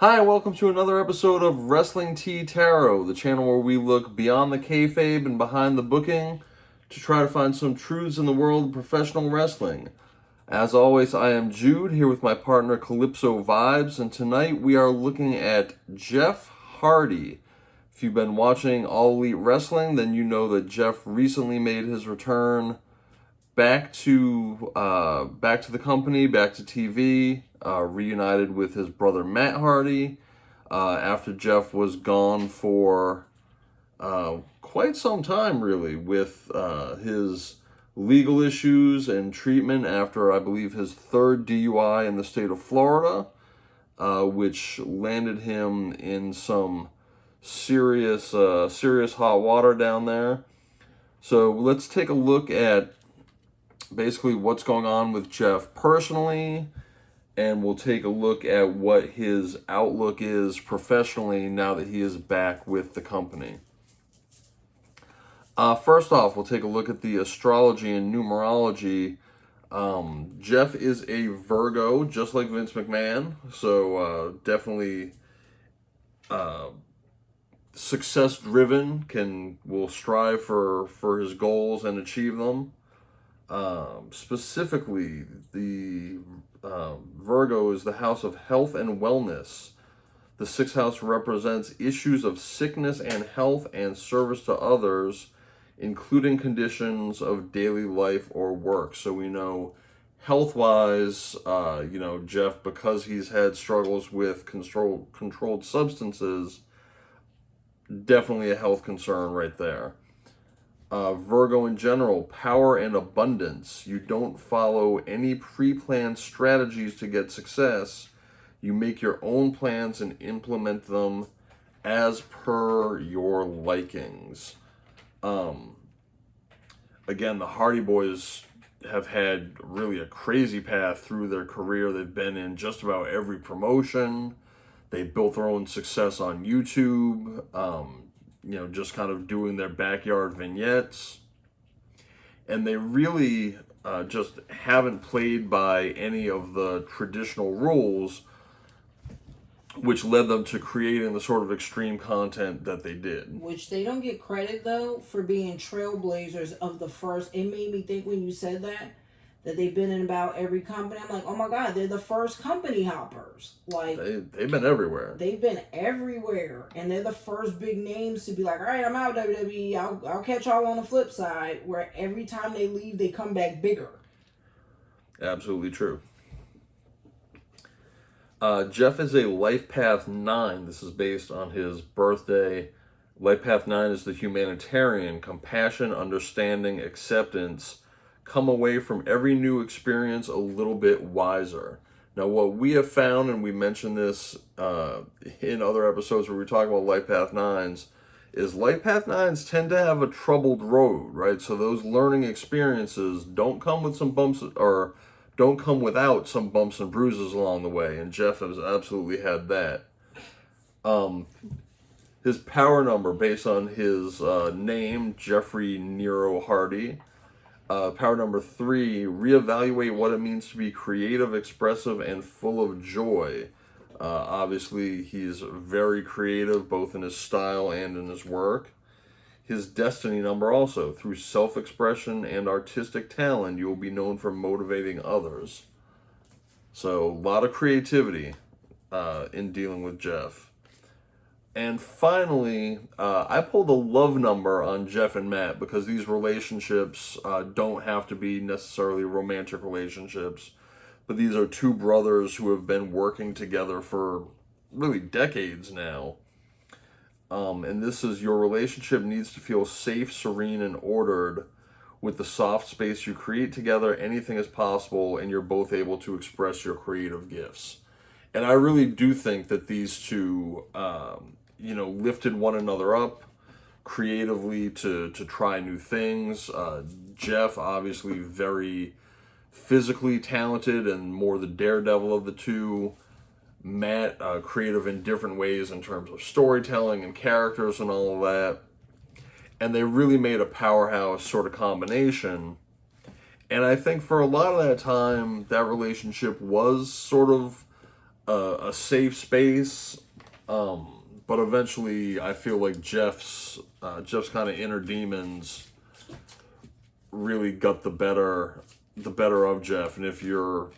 Hi, welcome to another episode of Wrestling Tea Tarot, the channel where we look beyond the kayfabe and behind the booking to try to find some truths in the world of professional wrestling. As always, I am Jude, here with my partner Calypso Vibes, and tonight we are looking at Jeff Hardy. If you've been watching All Elite Wrestling, then you know that Jeff recently made his return back to the company, back to TV, reunited with his brother Matt Hardy after Jeff was gone for quite some time, really, with his legal issues and treatment after, I believe, his third DUI in the state of Florida, which landed him in some serious hot water down there. So let's take a look at basically what's going on with Jeff personally, and we'll take a look at what his outlook is professionally now that he is back with the company. First off, we'll take a look at the astrology and numerology. Jeff is a Virgo, just like Vince McMahon, so definitely success driven, will strive for his goals and achieve them. Specifically, the Virgo is the house of health and wellness. The sixth house represents issues of sickness and health and service to others, including conditions of daily life or work. So we know health-wise, Jeff, because he's had struggles with controlled substances, definitely a health concern right there. Virgo in general, power and abundance. You don't follow any pre-planned strategies to get success. You make your own plans and implement them as per your likings. Again, the Hardy Boys have had really a crazy path through their career. They've been in just about every promotion. They built their own success on YouTube. Just kind of doing their backyard vignettes. And they really just haven't played by any of the traditional rules, which led them to creating the sort of extreme content that they did. Which they don't get credit, though, for being trailblazers of the first. It made me think when you said that they've been in about every company. I'm like, oh my God, they're the first company hoppers. Like they've been everywhere. They've been everywhere, and they're the first big names to be like, all right, I'm out WWE. I'll catch y'all on the flip side. Where every time they leave, they come back bigger. Absolutely true. Jeff is a Life Path 9. This is based on his birthday. Life Path 9 is the humanitarian, compassion, understanding, acceptance. Come away from every new experience a little bit wiser. Now, what we have found, and we mentioned this in other episodes where we talk about Life Path 9s, is Life Path 9s tend to have a troubled road, right? So those learning experiences don't come with some bumps, or don't come without some bumps and bruises along the way, and Jeff has absolutely had that. His power number, based on his name, Jeffrey Nero Hardy, power number 3, reevaluate what it means to be creative, expressive, and full of joy. Obviously, he's very creative, both in his style and in his work. His destiny number also, through self-expression and artistic talent, you will be known for motivating others. So, a lot of creativity in dealing with Jeff. And finally, I pulled a love number on Jeff and Matt because these relationships don't have to be necessarily romantic relationships, but these are two brothers who have been working together for really decades now. And this is, your relationship needs to feel safe, serene, and ordered. With the soft space you create together, anything is possible, and you're both able to express your creative gifts. And I really do think that these two, lifted one another up creatively to try new things. Jeff, obviously very physically talented and more the daredevil of the two. Matt, creative in different ways in terms of storytelling and characters and all of that. And they really made a powerhouse sort of combination. And I think for a lot of that time, that relationship was sort of a safe space. But eventually, I feel like Jeff's kind of inner demons really got the better of Jeff. And if you've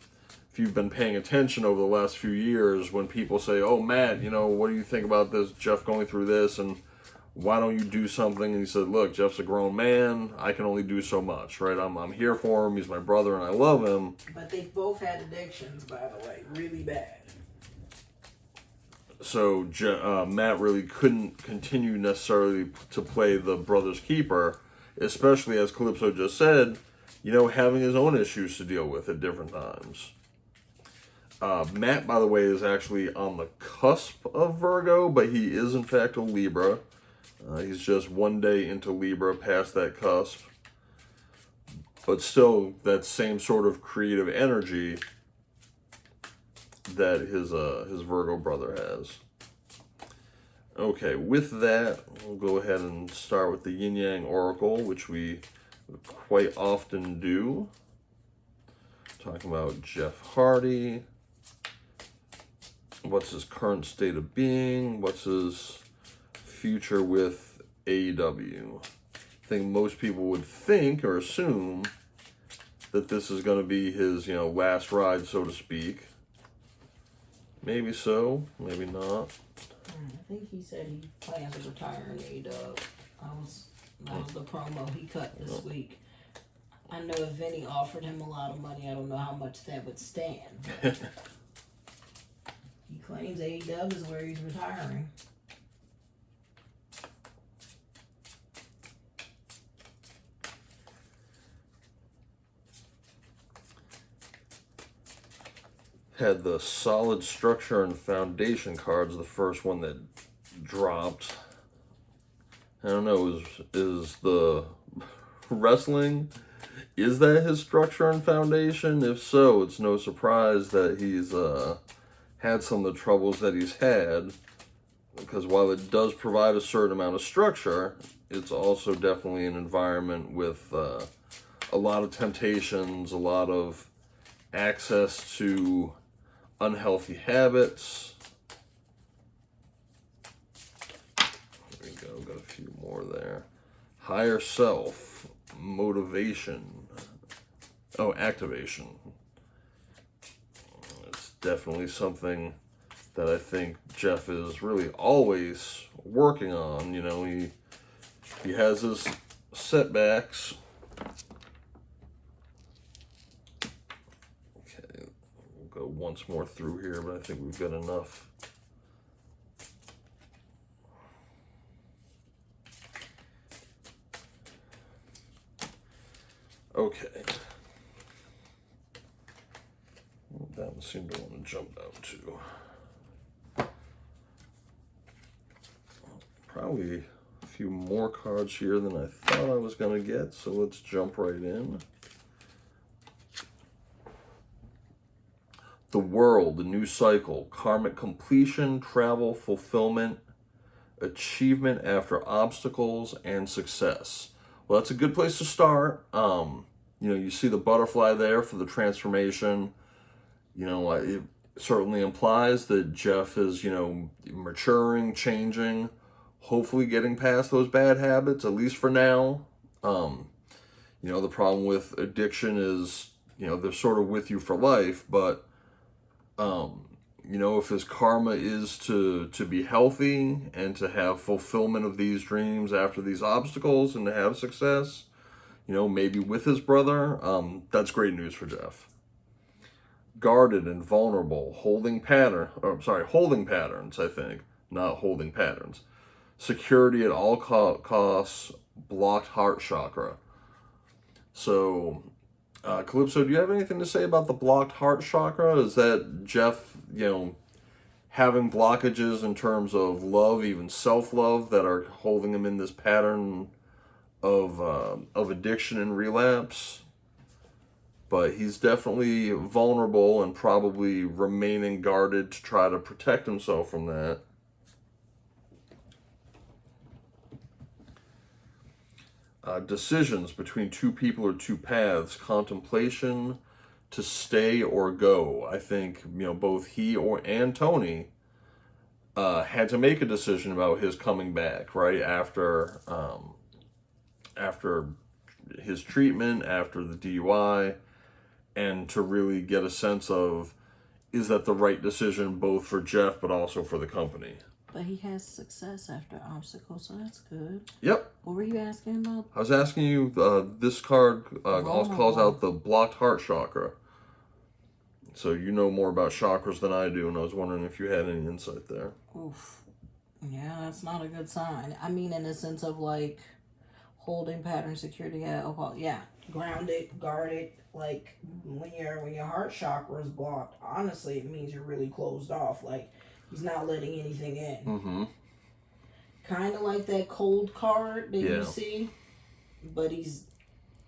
been paying attention over the last few years, when people say, "Oh, Matt, what do you think about this? Jeff going through this, and why don't you do something?" And he said, "Look, Jeff's a grown man. I can only do so much, right? I'm here for him. He's my brother, and I love him." But they both had addictions, by the way, really bad. So Matt really couldn't continue necessarily to play the brother's keeper, especially as Calypso just said, having his own issues to deal with at different times. Matt, by the way, is actually on the cusp of Virgo, but he is in fact a Libra. He's just one day into Libra, past that cusp. But still, that same sort of creative energy that his Virgo brother has. Okay, with that, we'll go ahead and start with the Yin Yang Oracle, which we quite often do. Talking about Jeff Hardy. What's his current state of being? What's his future with AEW? I think most people would think or assume that this is going to be his, last ride, so to speak. Maybe so, maybe not. I think he said he plans to retire in AEW. That was the promo he cut this week. I know if Vinny offered him a lot of money, I don't know how much that would stand. He claims AEW is where he's retiring. Had the solid structure and foundation cards, the first one that dropped. I don't know, is the wrestling, is that his structure and foundation? If so, it's no surprise that he's had some of the troubles that he's had, because while it does provide a certain amount of structure, it's also definitely an environment with a lot of temptations, a lot of access to unhealthy habits. There we go, got a few more there. Higher self, motivation, activation. It's definitely something that I think Jeff is really always working on. He has his setbacks. Okay, we'll go once more through here, but I think we've got enough. Okay. That one seemed to want to jump out too. Probably a few more cards here than I thought I was going to get, so let's jump right in. The World, a new cycle, karmic completion, travel, fulfillment, achievement after obstacles, and success. Well, that's a good place to start. You see the butterfly there for the transformation. It certainly implies that Jeff is, maturing, changing, hopefully getting past those bad habits, at least for now. The problem with addiction is, they're sort of with you for life, but, if his karma is to be healthy and to have fulfillment of these dreams after these obstacles and to have success, maybe with his brother, that's great news for Jeff. Guarded and vulnerable, holding patterns, I think, not holding patterns. Security at all costs, blocked heart chakra. So, Calypso, do you have anything to say about the blocked heart chakra? Is that Jeff, having blockages in terms of love, even self-love, that are holding him in this pattern of addiction and relapse? But he's definitely vulnerable and probably remaining guarded to try to protect himself from that. Decisions between two people or two paths, contemplation, to stay or go. I think, both he and Tony had to make a decision about his coming back, right? After his treatment, after the DUI, and to really get a sense of, is that the right decision both for Jeff but also for the company? But he has success after obstacles, so that's good. Yep. What were you asking about? I was asking you, this card also calls out the blocked heart chakra. So you know more about chakras than I do, and I was wondering if you had any insight there. Oof. Yeah, that's not a good sign. I mean, in the sense of like holding pattern security, grounded, guarded. Like when your heart chakra is blocked, honestly, it means you're really closed off. Like he's not letting anything in. Mm-hmm. Kind of like that cold card that you see, but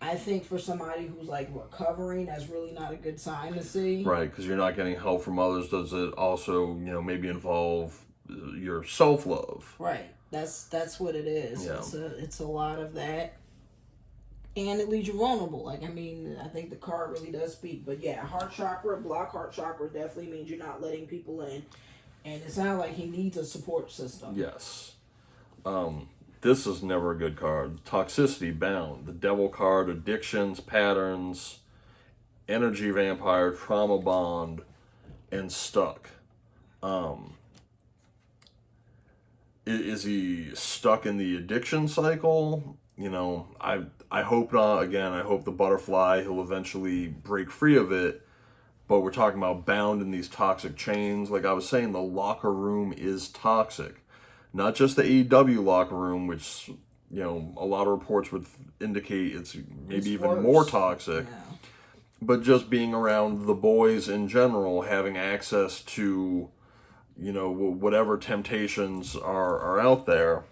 I think for somebody who's like recovering, that's really not a good sign to see. Right, because you're not getting help from others. Does it also, maybe involve your self-love? Right. That's what it is. Yeah. It's a lot of that. And it leaves you vulnerable. Like, I mean, I think the card really does speak. But yeah, heart chakra, block heart chakra definitely means you're not letting people in. And it sounds like he needs a support system. Yes. This is never a good card. Toxicity bound. The devil card, addictions, patterns, energy vampire, trauma bond, and stuck. Is he stuck in the addiction cycle? I hope not. Again, I hope the butterfly, he'll eventually break free of it. But we're talking about bound in these toxic chains. Like I was saying, the locker room is toxic. Not just the AEW locker room, which, a lot of reports would indicate it's maybe even worse. more toxic. Yeah. But just being around the boys in general, having access to, whatever temptations are out there.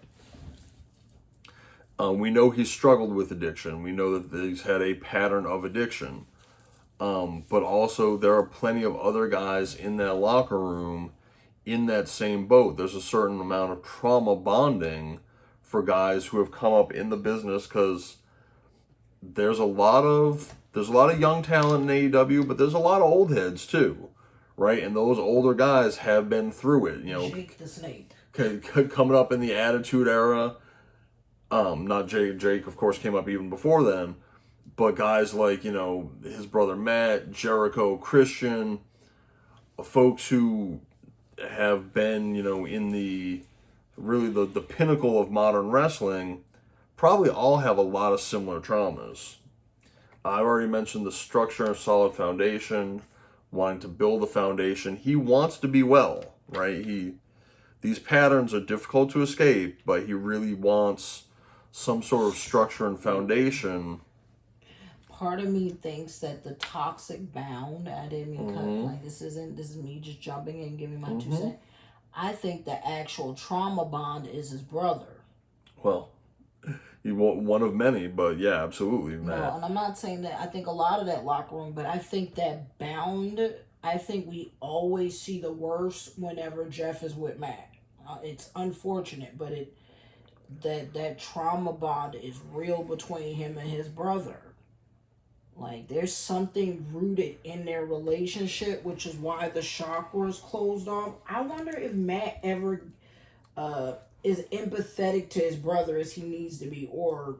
We know he's struggled with addiction. We know that he's had a pattern of addiction. But also there are plenty of other guys in that locker room in that same boat. There's a certain amount of trauma bonding for guys who have come up in the business, because there's a lot of young talent in AEW, but there's a lot of old heads too, right? And those older guys have been through it. Jake the Snake. Coming up in the Attitude Era. Not Jake. Jake, of course, came up even before then. But guys like, his brother Matt, Jericho, Christian, folks who have been, in the pinnacle of modern wrestling, probably all have a lot of similar traumas. I've already mentioned the structure and solid foundation, wanting to build a foundation. He wants to be well, right? These patterns are difficult to escape, but he really wants some sort of structure and foundation. Part of me thinks that the toxic bound, I didn't mean cut, like this is me just jumping in and giving my 2 cents. I think the actual trauma bond is his brother. Well, he one of many, but yeah, absolutely. No, and I'm not saying that. I think a lot of that locker room, but I think that bound, I think we always see the worst whenever Jeff is with Matt. It's unfortunate, but that trauma bond is real between him and his brother. Like, there's something rooted in their relationship, which is why the chakras closed off. I wonder if Matt ever is empathetic to his brother as he needs to be, or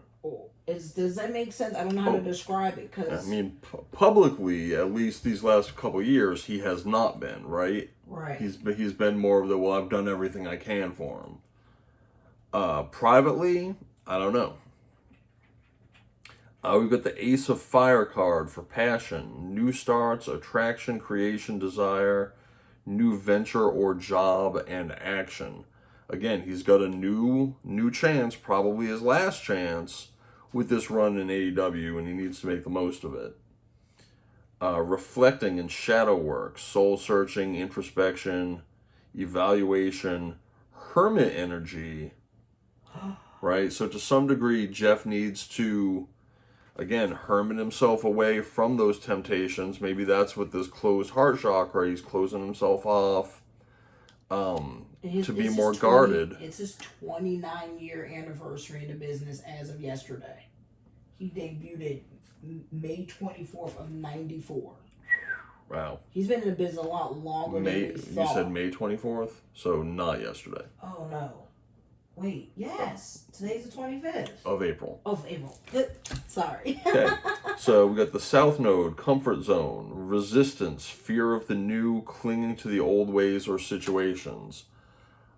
does that make sense? I don't know how to describe it. Cause, I mean, publicly, at least these last couple of years, he has not been, right? Right. He's been more of the, well, I've done everything I can for him. Privately, I don't know. We've got the Ace of Fire card for passion, new starts, attraction, creation, desire, new venture or job, and action. Again, he's got a new chance, probably his last chance, with this run in AEW, and he needs to make the most of it. Reflecting and shadow work, soul searching, introspection, evaluation, hermit energy, right? So to some degree, Jeff needs to, again, hermit himself away from those temptations. Maybe that's what this closed heart chakra, he's closing himself off to be more guarded. It's his 29-year anniversary in the business as of yesterday. He debuted it May 24th of 94. Wow. He's been in the business a lot longer than we thought. You said May 24th, so not yesterday. Oh no. Wait, yes. Today's the 25th. Of April. Sorry. Okay. So we got the South Node, comfort zone, resistance, fear of the new, clinging to the old ways or situations.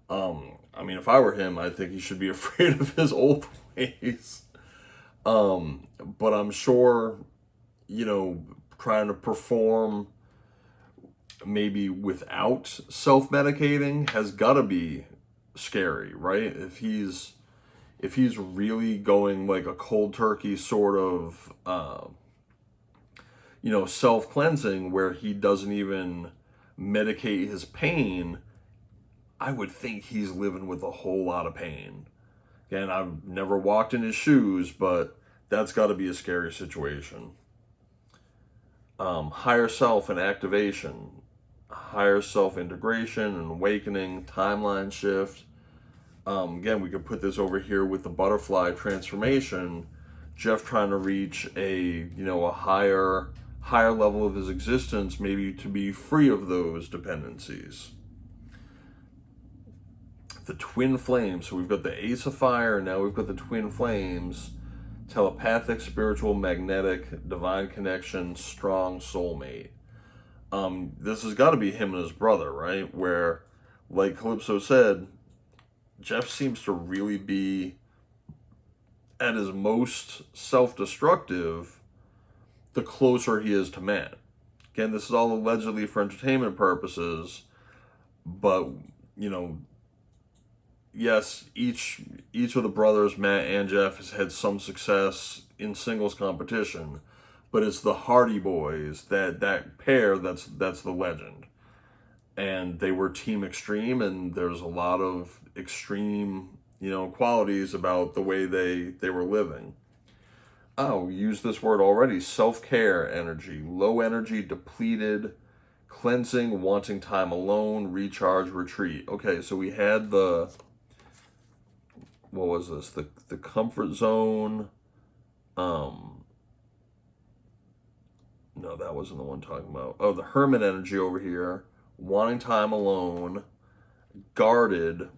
I mean, if I were him, I think he should be afraid of his old ways. But I'm sure, trying to perform maybe without self-medicating has got to be scary, right? If he's really going like a cold turkey sort of self-cleansing where he doesn't even medicate his pain, I would think he's living with a whole lot of pain. Again, I've never walked in his shoes, but that's got to be a scary situation. Higher self and activation, higher self integration and awakening, timeline shift. Again, we could put this over here with the butterfly transformation. Jeff trying to reach a higher level of his existence, maybe to be free of those dependencies. The twin flames. So we've got the Ace of Fire, and now we've got the twin flames. Telepathic, spiritual, magnetic, divine connection, strong soulmate. This has got to be him and his brother, right? Where, like Calypso said, Jeff seems to really be at his most self-destructive the closer he is to Matt. Again, this is all allegedly for entertainment purposes, but, yes, each of the brothers, Matt and Jeff, has had some success in singles competition, but it's the Hardy Boys, that pair, that's the legend. And they were Team Extreme, and there's a lot of extreme, qualities about the way they were living. Oh, use this word already, self-care energy, low energy, depleted, cleansing, wanting time alone, recharge, retreat. Okay, so we had what was this? The comfort zone. No, that wasn't the one talking about. Oh, the hermit energy over here. Wanting time alone, guarded,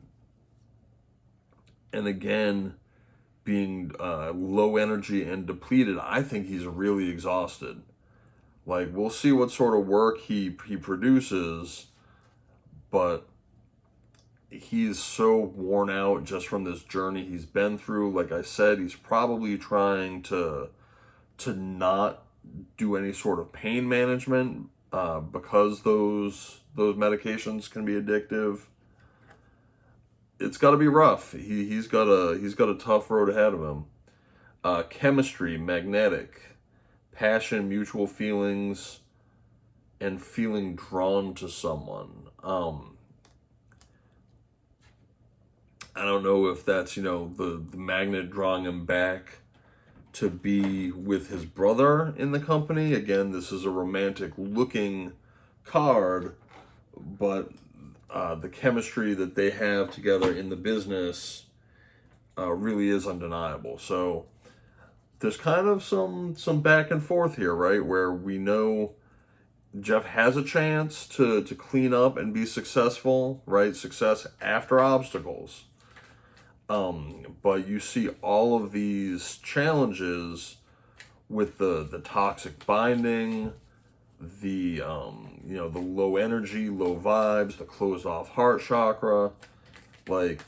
and again, being low energy and depleted. I think he's really exhausted. Like, we'll see what sort of work he produces, but he's so worn out just from this journey he's been through. Like I said, he's probably trying to not do any sort of pain management because those medications can be addictive. It's got to be rough. He's got a tough road ahead of him. Chemistry, magnetic, passion, mutual feelings, and feeling drawn to someone. I don't know if that's, the magnet drawing him back to be with his brother in the company. Again, this is a romantic looking card, but the chemistry that they have together in the business really is undeniable. So there's kind of some back and forth here, right? Where we know Jeff has a chance to clean up and be successful, right? Success after obstacles. But you see all of these challenges with the toxic binding, the low energy, low vibes, the closed off heart chakra. Like,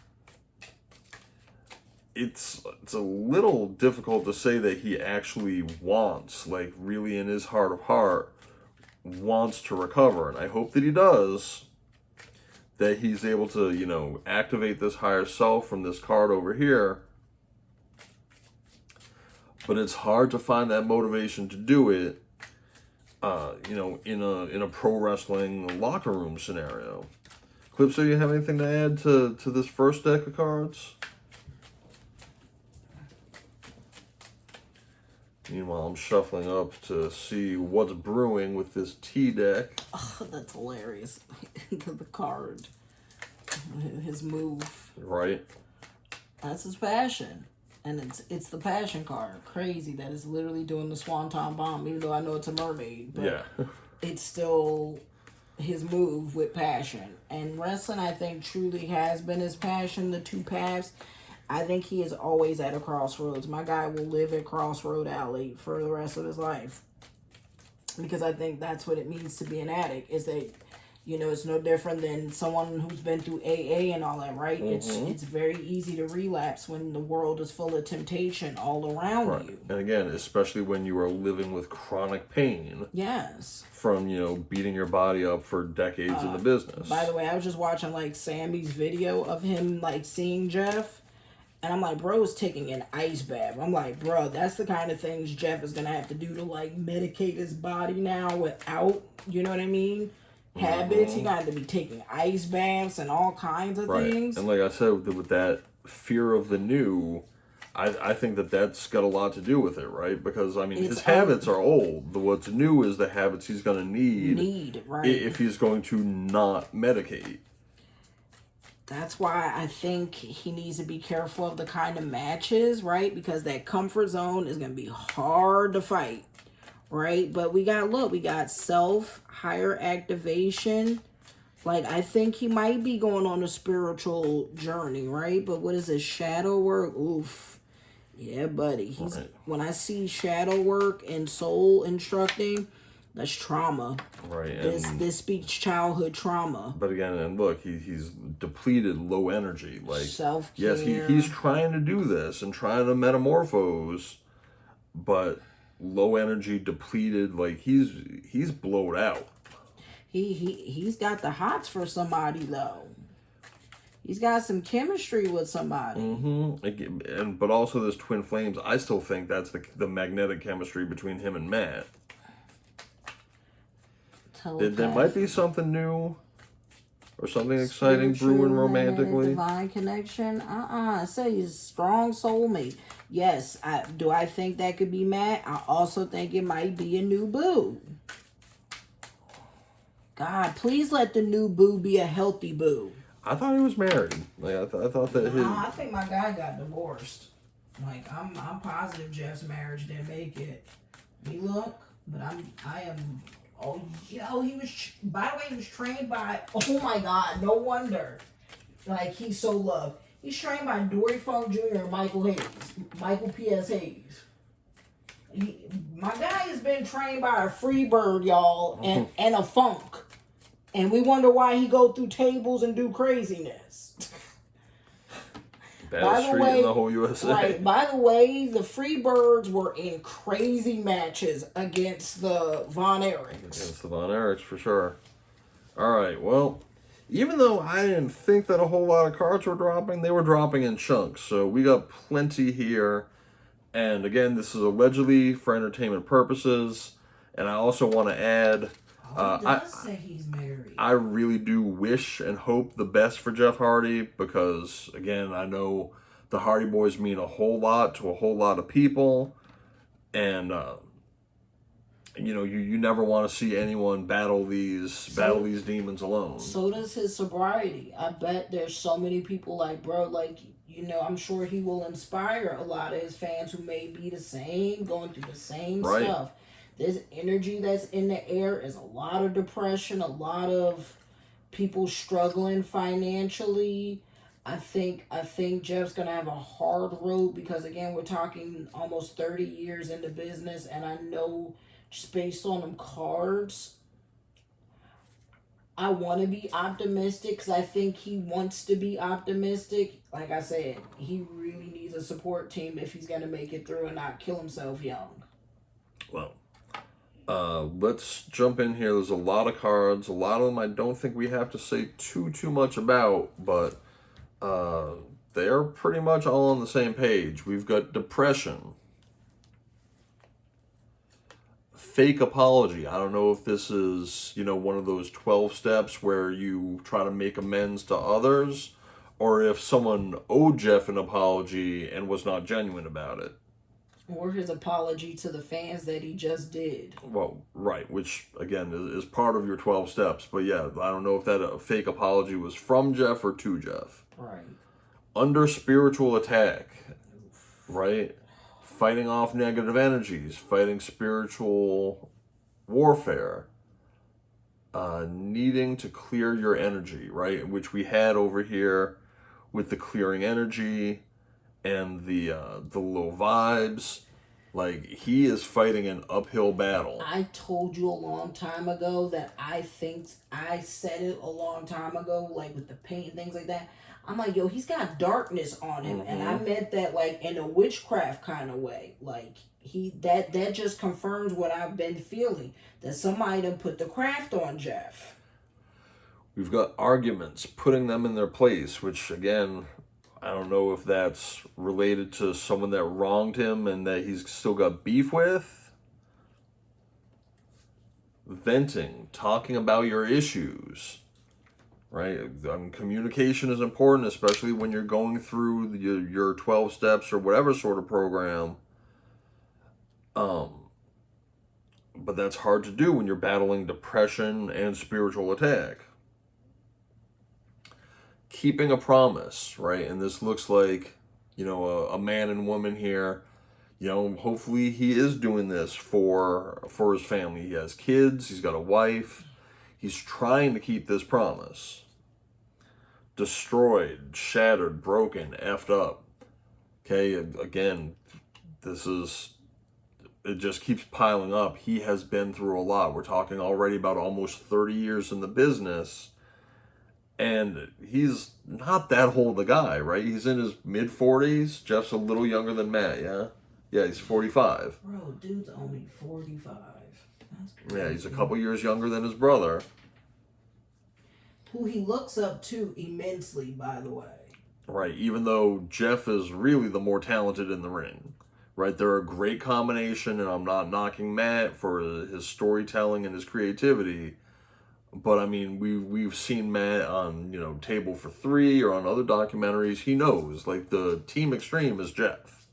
it's a little difficult to say that he actually wants, like, really in his heart of heart, wants to recover. And I hope that he does, that he's able to, activate this higher self from this card over here. But it's hard to find that motivation to do it, in a pro wrestling locker room scenario. Calypso, you have anything to add to this first deck of cards? Meanwhile, I'm shuffling up to see what's brewing with this T deck. Oh, that's hilarious. The card. His move. Right. That's his passion. And it's the passion card. Crazy that it's literally doing the Swanton Bomb, even though I know it's a mermaid. But Yeah. it's still his move with passion. And wrestling, I think, truly has been his passion, the two paths. I think he is always at a crossroads. My guy will live at Crossroad Alley for the rest of his life. Because I think that's what it means to be an addict, is that, it's no different than someone who's been through AA and all that, right? It's very easy to relapse when the world is full of temptation all around you. And again, especially when you are living with chronic pain. Yes. From, beating your body up for decades in the business. By the way, I was just watching, Sammy's video of him, seeing Jeff. And I'm like, bro's taking an ice bath. I'm like, bro, that's the kind of things Jeff is going to have to do to, medicate his body now without, you know what I mean? Habits. He got to be taking ice baths and all kinds of things. And like I said, with that fear of the new, I think that's got a lot to do with it, right? Because, his habits are old. What's new is the habits he's going to need right. If he's going to not medicate. That's why I think he needs to be careful of the kind of matches, right? Because that comfort zone is going to be hard to fight, right? But we got self, higher activation. I think he might be going on a spiritual journey, right? But what is it? Shadow work? Oof. Yeah, buddy. When I see shadow work and soul instructing, that's trauma. Right. This speaks childhood trauma. But again, and look, he's depleted, low energy. Self-care. Yes, he's trying to do this and trying to metamorphose, but low energy, depleted, he's blowed out. He's got the hots for somebody though. He's got some chemistry with somebody. But also this twin flames, I still think that's the magnetic chemistry between him and Matt. There might be something new or something exciting brewing romantically. Divine connection. I say he's strong soulmate. Yes, do I think that could be Matt? I also think it might be a new boo. God, please let the new boo be a healthy boo. I thought he was married. I thought that I think my guy got divorced. I'm positive Jeff's marriage didn't make it. Me look, but I am. Oh, he was. By the way, he was trained by. Oh my God! No wonder. He's so loved. He's trained by Dory Funk Jr. and Michael P.S. Hayes. My guy has been trained by a free bird, y'all, and a funk. And we wonder why he go through tables and do craziness. Baddest street in the whole USA. Right. By the way, the Freebirds were in crazy matches against the Von Erichs. Against the Von Erichs, for sure. All right, well, even though I didn't think that a whole lot of cards were dropping, they were dropping in chunks. So we got plenty here. And again, this is allegedly for entertainment purposes. And I also want to add... He does say he's married. I really do wish and hope the best for Jeff Hardy because, again, I know the Hardy Boys mean a whole lot to a whole lot of people. And, you never want to see anyone battle these demons alone. So does his sobriety. I bet there's so many people I'm sure he will inspire a lot of his fans who may be the same, going through the same stuff. This energy that's in the air is a lot of depression, a lot of people struggling financially. I think Jeff's gonna have a hard road because again we're talking almost 30 years in the business, and I know just based on them cards, I want to be optimistic because I think he wants to be optimistic. Like I said, he really needs a support team if he's gonna make it through and not kill himself young. Well. Let's jump in here. There's a lot of cards. A lot of them I don't think we have to say too much about, but they're pretty much all on the same page. We've got depression. Fake apology. I don't know if this is, one of those 12 steps where you try to make amends to others, or if someone owed Jeff an apology and was not genuine about it. Or his apology to the fans that he just did. Well, right, which, again, is part of your 12 steps. But, yeah, I don't know if that fake apology was from Jeff or to Jeff. Right. Under spiritual attack, right? Fighting off negative energies, fighting spiritual warfare. needing to clear your energy, right? Which we had over here with the clearing energy and the low vibes. Like, he is fighting an uphill battle. I told you a long time ago that I think I said it a long time ago, like with the paint and things like that. I'm like, yo, he's got darkness on him, and I meant that like in a witchcraft kind of way. Like that just confirms what I've been feeling, that somebody done put the craft on Jeff. We've got arguments, putting them in their place, which again, I don't know if that's related to someone that wronged him and that he's still got beef with. Venting, talking about your issues, right? Communication is important, especially when you're going through your 12 steps or whatever sort of program. But that's hard to do when you're battling depression and spiritual attack. Keeping a promise, right? And this looks like, a man and woman here. Hopefully he is doing this for his family. He has kids, he's got a wife. He's trying to keep this promise. Destroyed, shattered, broken, effed up. Okay, again, it just keeps piling up. He has been through a lot. We're talking already about almost 30 years in the business. And he's not that old a guy, right? He's in his mid-40s. Jeff's a little younger than Matt, yeah? Yeah, he's 45. Bro, dude's only 45. That's crazy. Yeah, he's a couple years younger than his brother. Who he looks up to immensely, by the way. Right, even though Jeff is really the more talented in the ring. Right, they're a great combination, and I'm not knocking Matt for his storytelling and his creativity. But I mean, we've seen Matt on, Table for Three or on other documentaries. He knows, like, the Team Extreme is Jeff.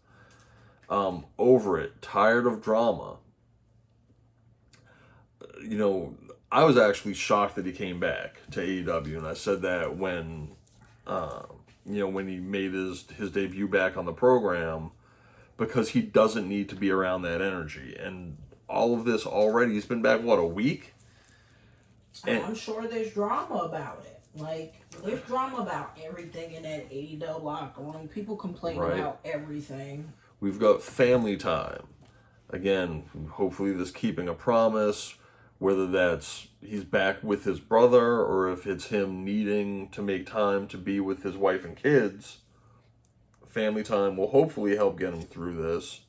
Over it, tired of drama. I was actually shocked that he came back to AEW, and I said that when he made his debut back on the program, because he doesn't need to be around that energy. And all of this already, he's been back, a week? And I'm sure there's drama about it. Like, there's drama about everything in that AEW locker room. People complain about everything. We've got family time. Again, hopefully this keeping a promise, whether that's he's back with his brother or if it's him needing to make time to be with his wife and kids. Family time will hopefully help get him through this.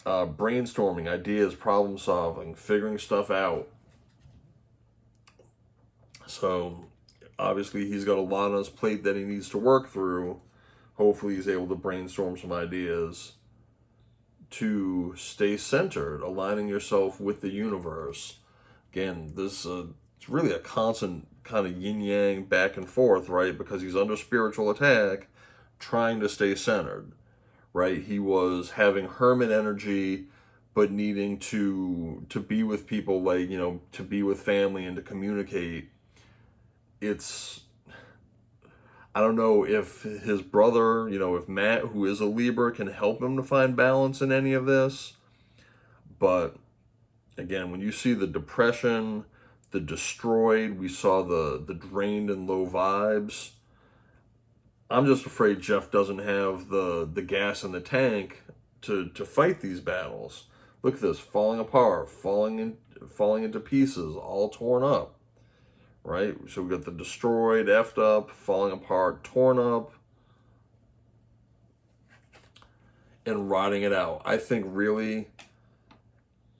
Brainstorming, ideas, problem solving, figuring stuff out. So, obviously, he's got a lot on his plate that he needs to work through. Hopefully, he's able to brainstorm some ideas to stay centered, aligning yourself with the universe. Again, this it's really a constant kind of yin-yang back and forth, right? Because he's under spiritual attack, trying to stay centered, right? He was having hermit energy, but needing to be with people, like, to be with family and to communicate. I don't know if his brother, if Matt, who is a Libra, can help him to find balance in any of this. But again, when you see the depression, the destroyed, we saw the drained and low vibes. I'm just afraid Jeff doesn't have the gas in the tank to fight these battles. Look at this, falling apart, falling into pieces, all torn up. Right? So we got the destroyed, effed up, falling apart, torn up, and rotting it out. I think really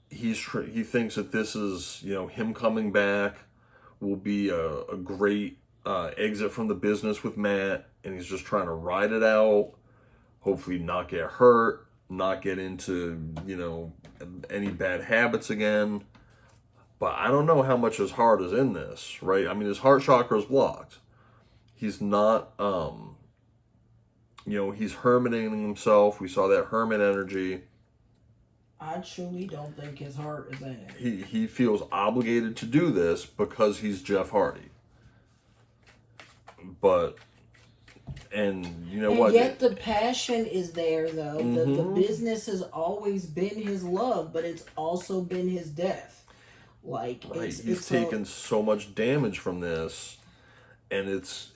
he thinks that this is, him coming back will be a great exit from the business with Matt, and he's just trying to ride it out, hopefully not get hurt, not get into, any bad habits again. But I don't know how much his heart is in this, right? I mean, his heart chakra is blocked. He's not, he's hermiting himself. We saw that hermit energy. I truly don't think his heart is in it. He feels obligated to do this because he's Jeff Hardy. But, and you know what? Yet the passion is there, though. The business has always been his love, but it's also been his death. Like Right. He's it's taken so much damage from this, and it's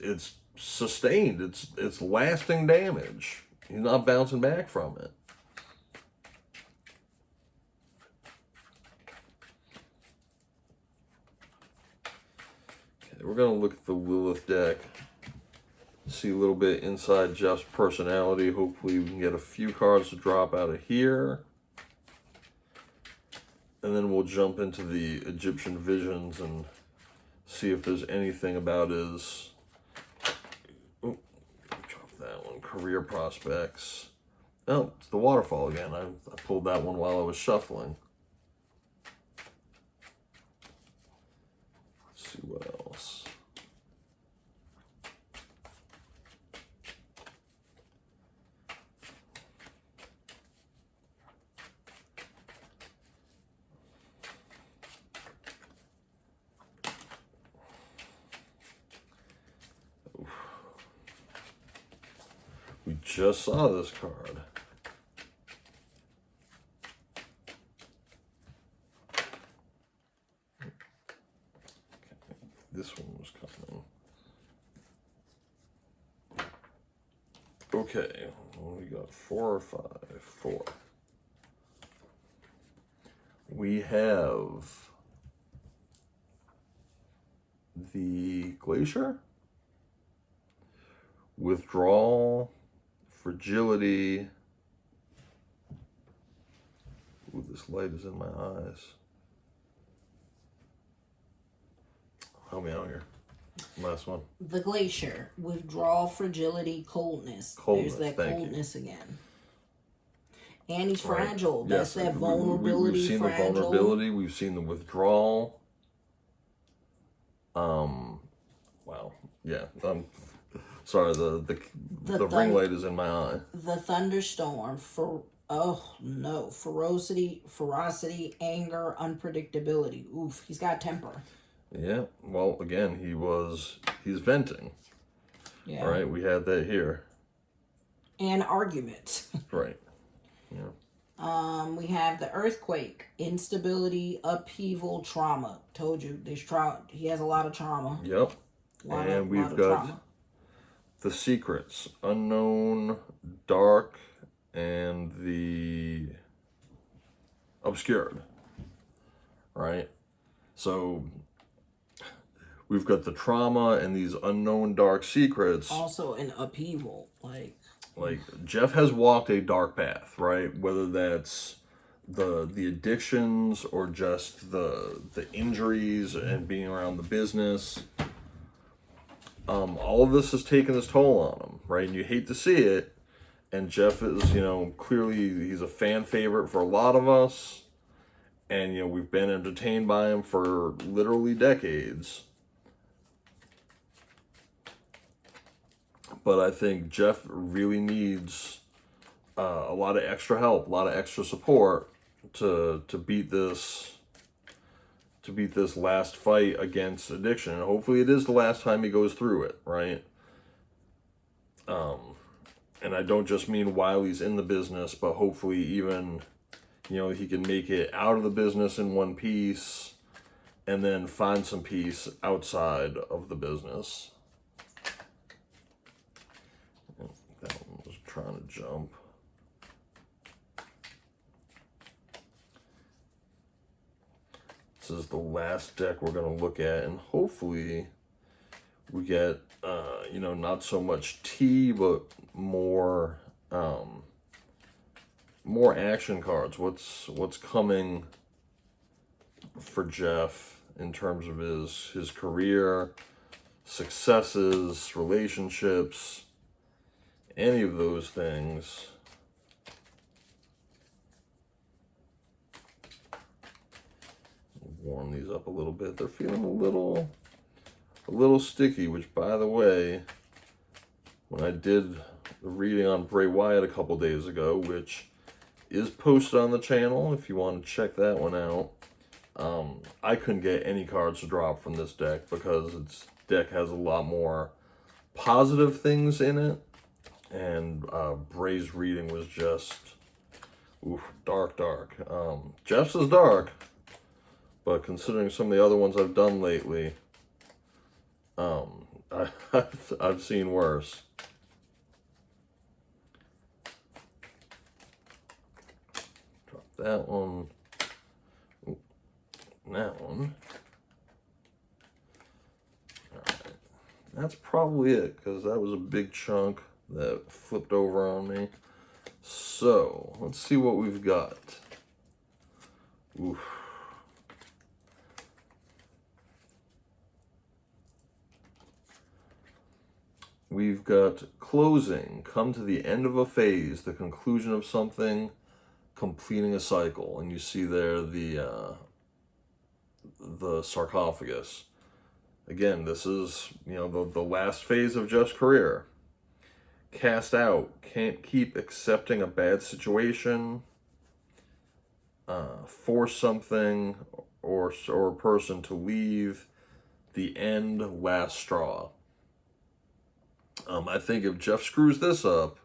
sustained. It's lasting damage. He's not bouncing back from it. Okay, we're gonna look at the Lilith deck. See a little bit inside Jeff's personality. Hopefully we can get a few cards to drop out of here. And then we'll jump into the Egyptian visions and see if there's anything about his... Oh, drop that one. Career prospects. Oh, it's the waterfall again. I pulled that one while I was shuffling. Let's see what else. We just saw this card. Okay, this one was coming. Okay, well, we got 4 or 5. 4. We have the Glacier, Withdrawal, Fragility. Ooh, this light is in my eyes. Help me out here. Last one. the Glacier. Withdrawal, fragility, coldness. Coldness, There's that thank you. coldness again. And he's Right. fragile. That's Yes, that vulnerability. We've seen fragile. the vulnerability. We've seen the withdrawal. Wow. Yeah. Sorry. The ring light is in my eye. The thunderstorm. Ferocity, anger, unpredictability. Oof, he's got temper. Yeah. Well, again, he's venting. Yeah. All right. We had that here. And arguments. Right. Yeah. We have the earthquake, instability, upheaval, trauma. Told you, there's trauma. He has a lot of trauma. Yep. And we've got trauma. the secrets, unknown, dark, and the obscured. Right. So we've got the trauma and these unknown dark secrets. Also an upheaval, Like Jeff has walked a dark path, right? Whether that's the addictions or just the injuries and being around the business. All of this has taken its toll on him, right? And you hate to see it. And Jeff is, clearly he's a fan favorite for a lot of us. And, we've been entertained by him for literally decades. But I think Jeff really needs a lot of extra help, a lot of extra support to beat this last fight against addiction. And hopefully it is the last time he goes through it, right? And I don't just mean while he's in the business, but hopefully even, he can make it out of the business in one piece and then find some peace outside of the business. That one was trying to jump. This is the last deck we're going to look at, and hopefully we get, not so much tea, but more action cards. What's coming for Jeff in terms of his career, successes, relationships, any of those things. Warm these up a little bit. They're feeling a little sticky, which, by the way, when I did the reading on Bray Wyatt a couple days ago, which is posted on the channel if you want to check that one out, I couldn't get any cards to drop from this deck because its deck has a lot more positive things in it, and Bray's reading was just dark. Jeff's is dark, but considering some of the other ones I've done lately, I've seen worse. Drop that one. Ooh, that one. Alright. That's probably it, because that was a big chunk that flipped over on me. So, let's see what we've got. Oof. We've got closing, come to the end of a phase, the conclusion of something, completing a cycle. And you see there the sarcophagus. Again, this is, the last phase of Jeff's career. Cast out, can't keep accepting a bad situation, force something or a person to leave, the end, last straw. I think if Jeff screws this up,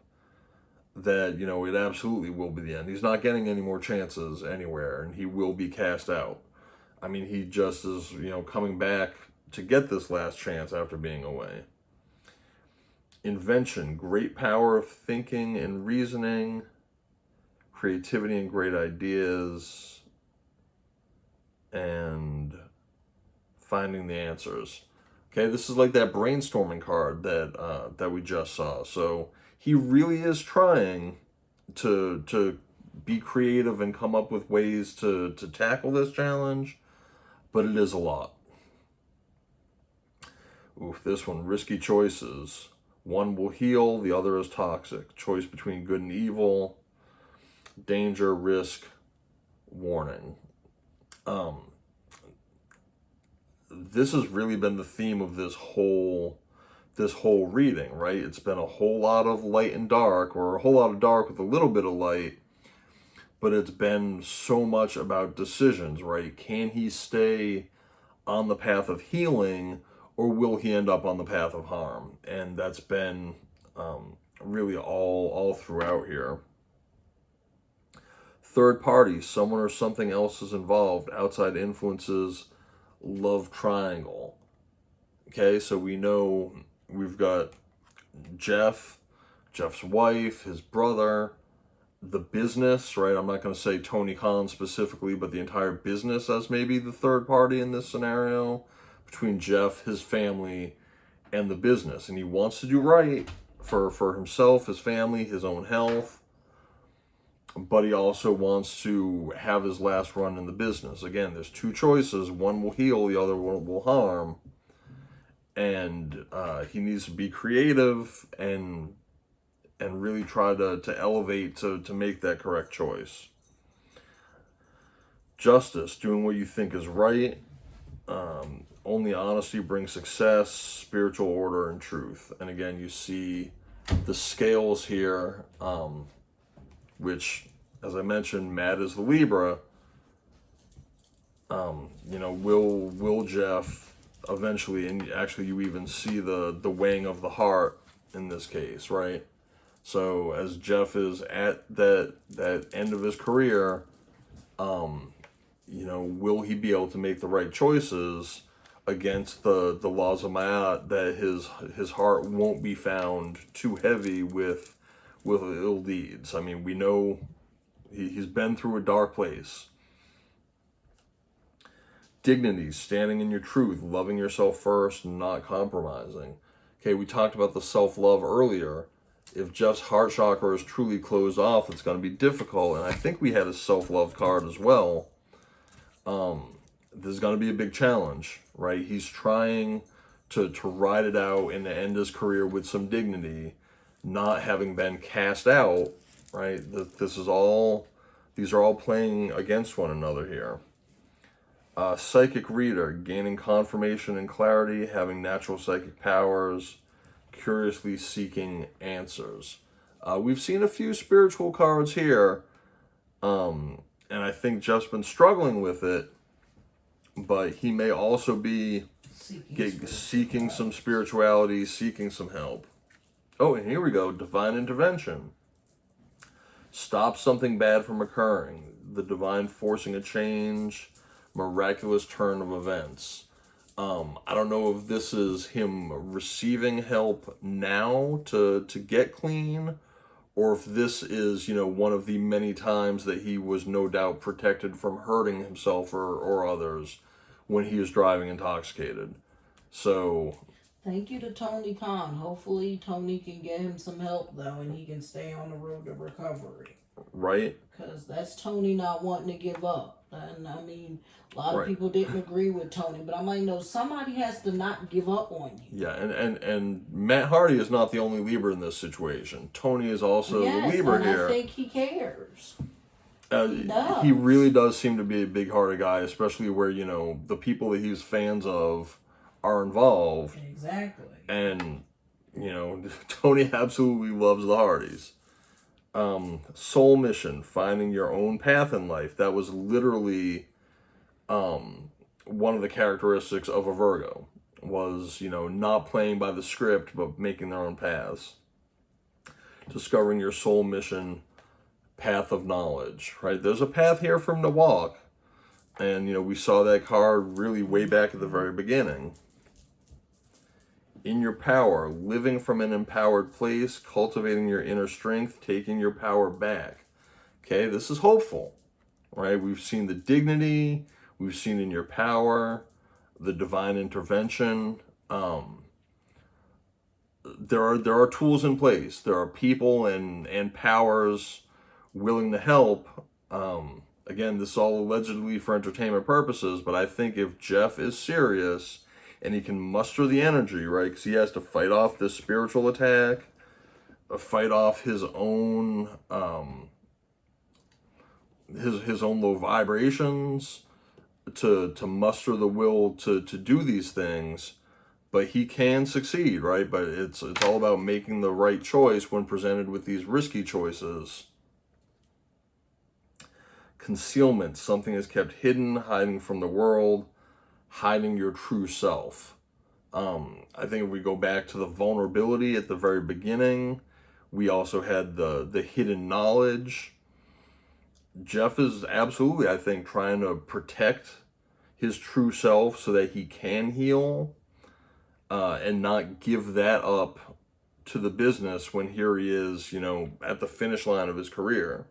that, it absolutely will be the end. He's not getting any more chances anywhere, and he will be cast out. I mean, he just is, coming back to get this last chance after being away. Invention, great power of thinking and reasoning, creativity and great ideas, and finding the answers. Okay, this is like that brainstorming card that we just saw. So he really is trying to be creative and come up with ways to tackle this challenge, but it is a lot. Oof, this one, risky choices. One will heal, the other is toxic. Choice between good and evil. Danger, risk, warning. This has really been the theme of this whole reading, right? It's been a whole lot of light and dark, or a whole lot of dark with a little bit of light, but it's been so much about decisions, right? Can he stay on the path of healing, or will he end up on the path of harm? And that's been really all throughout here. Third party, someone or something else is involved, outside influences, love triangle. Okay, so we know we've got Jeff's wife, his brother, the business, right? I'm not going to say Tony Khan specifically, but the entire business as maybe the third party in this scenario, between Jeff, his family, and the business. And he wants to do right for himself, his family, his own health, but he also wants to have his last run in the business. Again, there's two choices. One will heal, the other one will harm. And he needs to be creative and really try to elevate to make that correct choice. Justice, doing what you think is right. Only honesty brings success, spiritual order, and truth. And again, you see the scales here, which, as I mentioned, Matt is the Libra. Will Jeff eventually, and actually you even see the weighing of the heart in this case, right? So as Jeff is at that end of his career, will he be able to make the right choices against the laws of Ma'at, that his heart won't be found too heavy with ill deeds? I mean, we know he's been through a dark place. Dignity, standing in your truth, loving yourself first, not compromising. Okay, we talked about the self-love earlier. If Jeff's heart chakra is truly closed off, it's going to be difficult. And I think we had a self-love card as well. This is going to be a big challenge, right? He's trying to ride it out and to end his career with some dignity, not having been cast out, right? These are all playing against one another here. Psychic reader, gaining confirmation and clarity, having natural psychic powers, curiously seeking answers. We've seen a few spiritual cards here, and I think Jeff's been struggling with it, but he may also be seeking some spirituality, seeking some help. Oh, and here we go, divine intervention. Stop something bad from occurring, the divine forcing a change, miraculous turn of events. I don't know if this is him receiving help now to get clean, or if this is, one of the many times that he was no doubt protected from hurting himself or others when he was driving intoxicated. So, Thank you to Tony Khan. Hopefully, Tony can get him some help, though, and he can stay on the road to recovery. right? Because that's Tony not wanting to give up. And I mean, a lot of Right. people didn't agree with Tony, but I might know somebody has to not give up on you. Yeah, and Matt Hardy is not the only Libra in this situation. Tony is also the Libra and here. I think he cares. He does. He really does seem to be a big-hearted guy, especially where, the people that he's fans of are involved. Exactly. And, Tony absolutely loves the Hardys. Soul mission, finding your own path in life. That was literally one of the characteristics of a Virgo. Was, not playing by the script, but making their own paths. Discovering your soul mission, path of knowledge, right? There's a path here from the walk. And, we saw that card really way back at the very beginning. In your power, living from an empowered place, cultivating your inner strength, taking your power back. Okay, this is hopeful, right? We've seen the dignity, we've seen in your power, the divine intervention. There are tools in place. There are people and powers willing to help. Again, this is all allegedly for entertainment purposes, but I think if Jeff is serious and he can muster the energy, right? Because he has to fight off this spiritual attack, fight off his own his own low vibrations, to muster the will to do these things. But he can succeed, right? But it's all about making the right choice when presented with these risky choices. Concealment, something is kept hidden, hiding from the world, hiding your true self. I think if we go back to the vulnerability at the very beginning, we also had the hidden knowledge. Jeff is absolutely, I think, trying to protect his true self so that he can heal, and not give that up to the business when here he is, at the finish line of his career.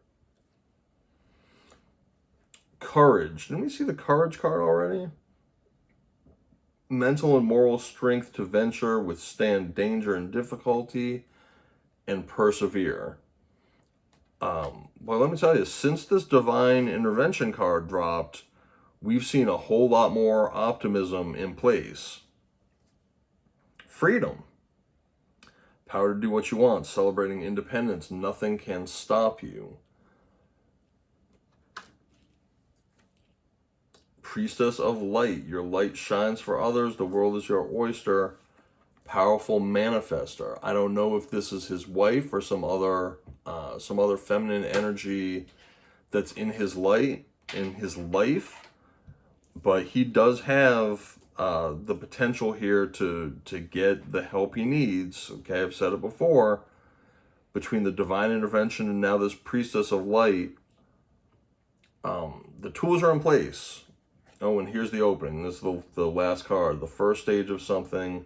Courage. Didn't we see the courage card already? Mental and moral strength to venture, withstand danger and difficulty, and persevere. Well, let me tell you, since this divine intervention card dropped, we've seen a whole lot more optimism in place. Freedom. Power to do what you want, celebrating independence. Nothing can stop you. Priestess of light. Your light shines for others. The world is your oyster. Powerful manifester. I don't know if this is his wife or some other feminine energy that's in his light, in his life, but he does have the potential here to get the help he needs. Okay, I've said it before. Between the divine intervention and now this priestess of light, the tools are in place. Oh, and here's the opening. This is the last card. The first stage of something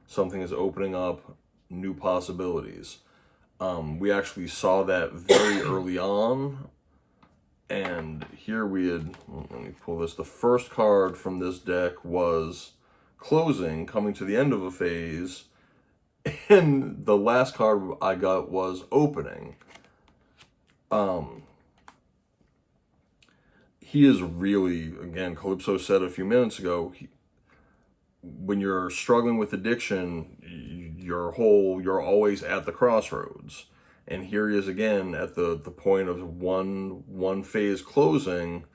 is opening up new possibilities. We actually saw that very early on. And here we had, let me pull this. The first card from this deck was closing, coming to the end of a phase. And the last card I got was opening. He is really, again, Calypso said a few minutes ago, when you're struggling with addiction, you're always at the crossroads. And here he is again at the point of one phase closing,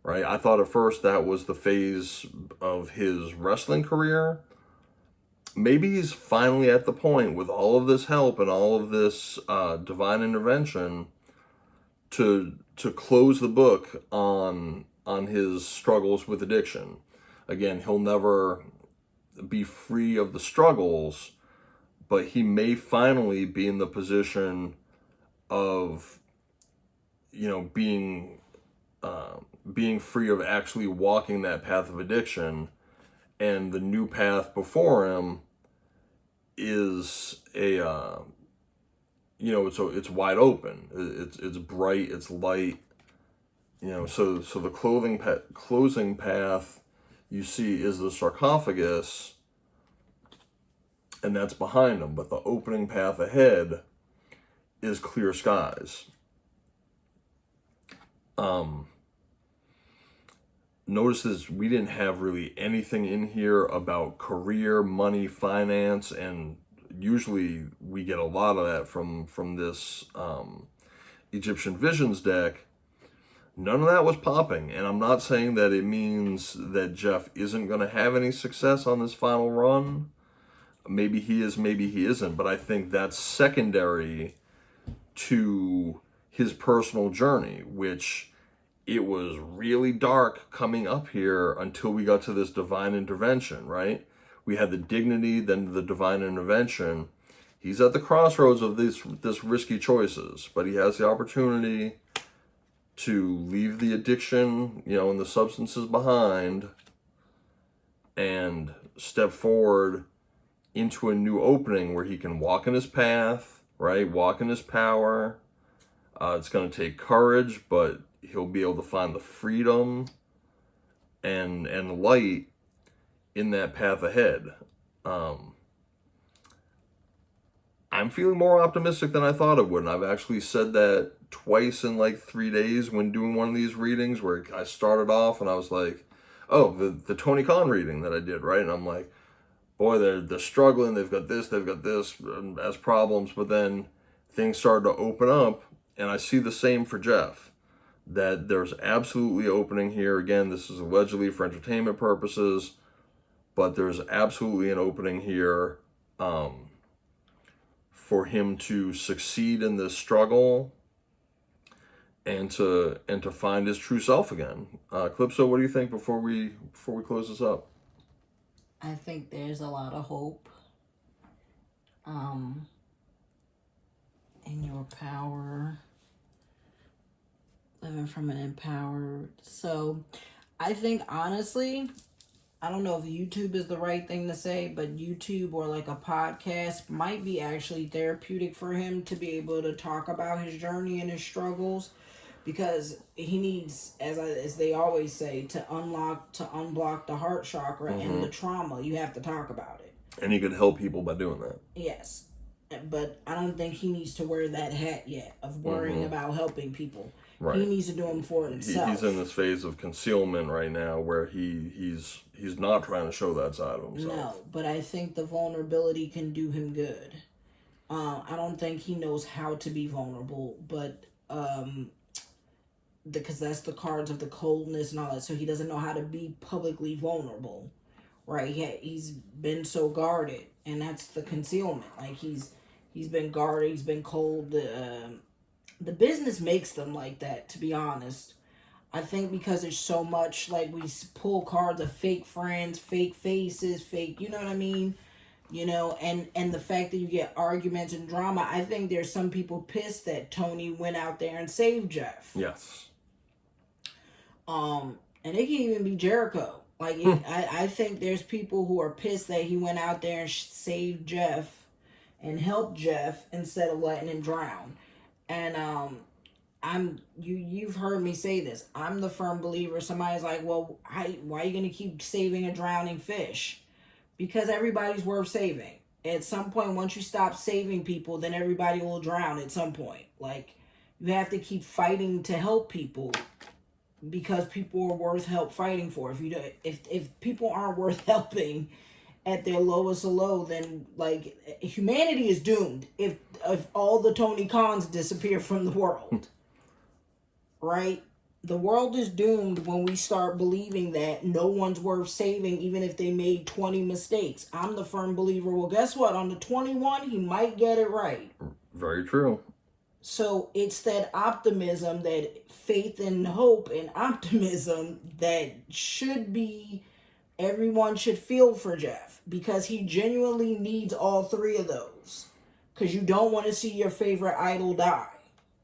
right? I thought at first that was the phase of his wrestling career. Maybe he's finally at the point with all of this help and all of this divine intervention to close the book on his struggles with addiction. Again, he'll never be free of the struggles, but he may finally be in the position of, being being free of actually walking that path of addiction, and the new path before him is it's wide open. It's bright. It's light. So the closing path you see is the sarcophagus, and that's behind him. But the opening path ahead is clear skies. Notice this, we didn't have really anything in here about career, money, finance, and usually we get a lot of that from this Egyptian Visions deck. None of that was popping, and I'm not saying that it means that Jeff isn't going to have any success on this final run. Maybe he is, maybe he isn't, but I think that's secondary to his personal journey, which it was really dark coming up here until we got to this divine intervention, right? We had the dignity, then the divine intervention. He's at the crossroads of this risky choices, but he has the opportunity to leave the addiction, and the substances behind, and step forward into a new opening where he can walk in his path, right? Walk in his power. It's going to take courage, but he'll be able to find the freedom and light in that path ahead. I'm feeling more optimistic than I thought it would, and I've actually said that twice in like 3 days when doing one of these readings, where I started off and I was like, oh, the Tony Khan reading that I did, right? And I'm like, boy, they're struggling, they've got this as problems, but then things started to open up, and I see the same for Jeff, that there's absolutely opening here. Again, this is allegedly for entertainment purposes, but there's absolutely an opening here for him to succeed in this struggle and to find his true self again. Calypso, what do you think before we close this up? I think there's a lot of hope in your power, living from an empowered. So I think, honestly, I don't know if YouTube is the right thing to say, but YouTube or like a podcast might be actually therapeutic for him to be able to talk about his journey and his struggles, because he needs, as they always say, to unblock the heart chakra and the trauma. You have to talk about it. And he could help people by doing that. Yes. But I don't think he needs to wear that hat yet of worrying about helping people. Right. He needs to do them for himself. He's in this phase of concealment right now where he's not trying to show that side of himself. No, but I think the vulnerability can do him good. I don't think he knows how to be vulnerable, but because that's the cards of the coldness and all that, so he doesn't know how to be publicly vulnerable, right? He's been so guarded, and that's the concealment. Like he's been guarded, he's been cold. The business makes them like that, to be honest. I think because there's so much, like, we pull cards of fake friends, fake faces, fake, you know what I mean? And the fact that you get arguments and drama, I think there's some people pissed that Tony went out there and saved Jeff. Yes. And it can even be Jericho. Like, I think there's people who are pissed that he went out there and saved Jeff and helped Jeff instead of letting him drown. And you've heard me say this. I'm the firm believer. Somebody's like, well, why are you going to keep saving a drowning fish? Because everybody's worth saving. At some point, once you stop saving people, then everybody will drown at some point. Like, you have to keep fighting to help people, because people are worth help fighting for. If people aren't worth helping at their lowest low, then like humanity is doomed if all the Tony Khans disappear from the world. Right? The world is doomed when we start believing that no one's worth saving, even if they made 20 mistakes. I'm the firm believer, well, guess what? On the 21, he might get it right. Very true. So it's that optimism, that faith and hope and optimism that should be, everyone should feel for Jeff, because he genuinely needs all three of those. Because you don't want to see your favorite idol die.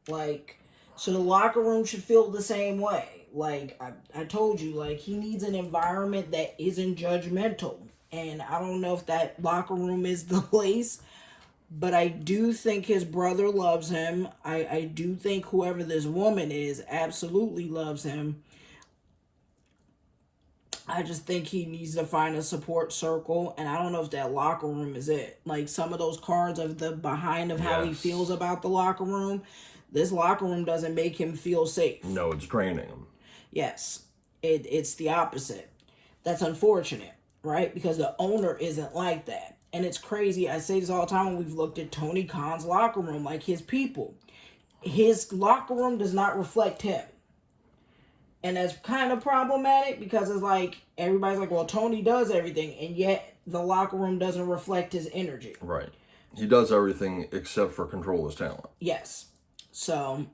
Like, so the locker room should feel the same way. I told you, like, he needs an environment that isn't judgmental. And I don't know if that locker room is the place, but I do think his brother loves him. I do think whoever this woman is absolutely loves him. I just think he needs to find a support circle, and I don't know if that locker room is it. Like, some of those cards of the behind of how he Yes. feels about the locker room, this locker room doesn't make him feel safe. No, it's draining him. Yes, it's the opposite. That's unfortunate, right? Because the owner isn't like that. And it's crazy. I say this all the time when we've looked at Tony Khan's locker room, like his people. His locker room does not reflect him. And that's kind of problematic because it's like everybody's like, well, Tony does everything, and yet the locker room doesn't reflect his energy. Right. He does everything except for control his talent. Yes. So,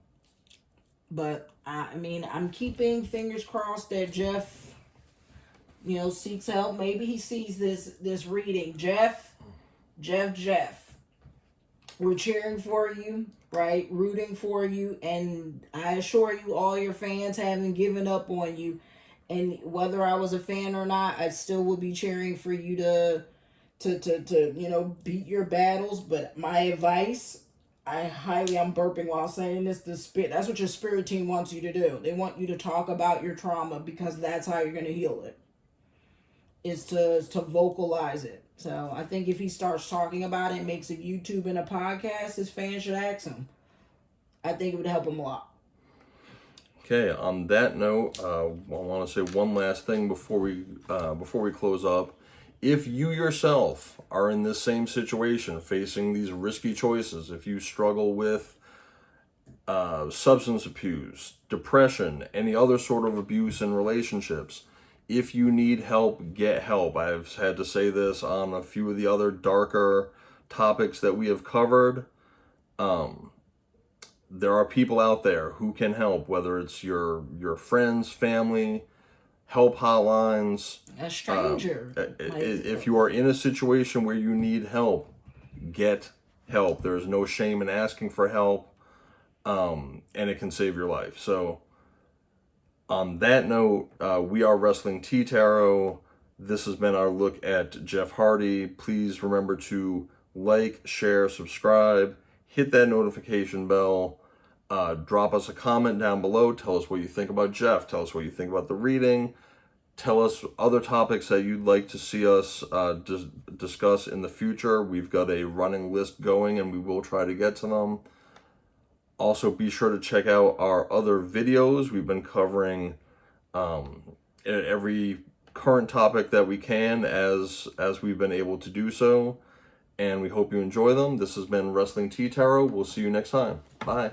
but I mean, I'm keeping fingers crossed that Jeff, seeks help. Maybe he sees this reading. Jeff. We're cheering for you, right? Rooting for you, and I assure you, all your fans haven't given up on you. And whether I was a fan or not, I still would be cheering for you to beat your battles. But my advice, I'm burping while saying this. That's what your spirit team wants you to do. They want you to talk about your trauma because that's how you're gonna heal it. Is to vocalize it. So I think if he starts talking about it, makes a YouTube and a podcast, his fans should ask him. I think it would help him a lot. Okay. On that note, I want to say one last thing before we close up. If you yourself are in this same situation, facing these risky choices, if you struggle with substance abuse, depression, any other sort of abuse in relationships, if you need help, get help. I've had to say this on a few of the other darker topics that we have covered. There are people out there who can help, whether it's your friends, family, help hotlines. A stranger. If you are in a situation where you need help, get help. There's no shame in asking for help, and it can save your life. So, on that note, we are Wrestling Tea Tarot. This has been our look at Jeff Hardy. Please remember to like, share, subscribe, hit that notification bell, drop us a comment down below. Tell us what you think about Jeff. Tell us what you think about the reading. Tell us other topics that you'd like to see us discuss in the future. We've got a running list going, and we will try to get to them. Also, be sure to check out our other videos. We've been covering every current topic that we can as we've been able to do so. And we hope you enjoy them. This has been Wrestling Tea Tarot. We'll see you next time. Bye.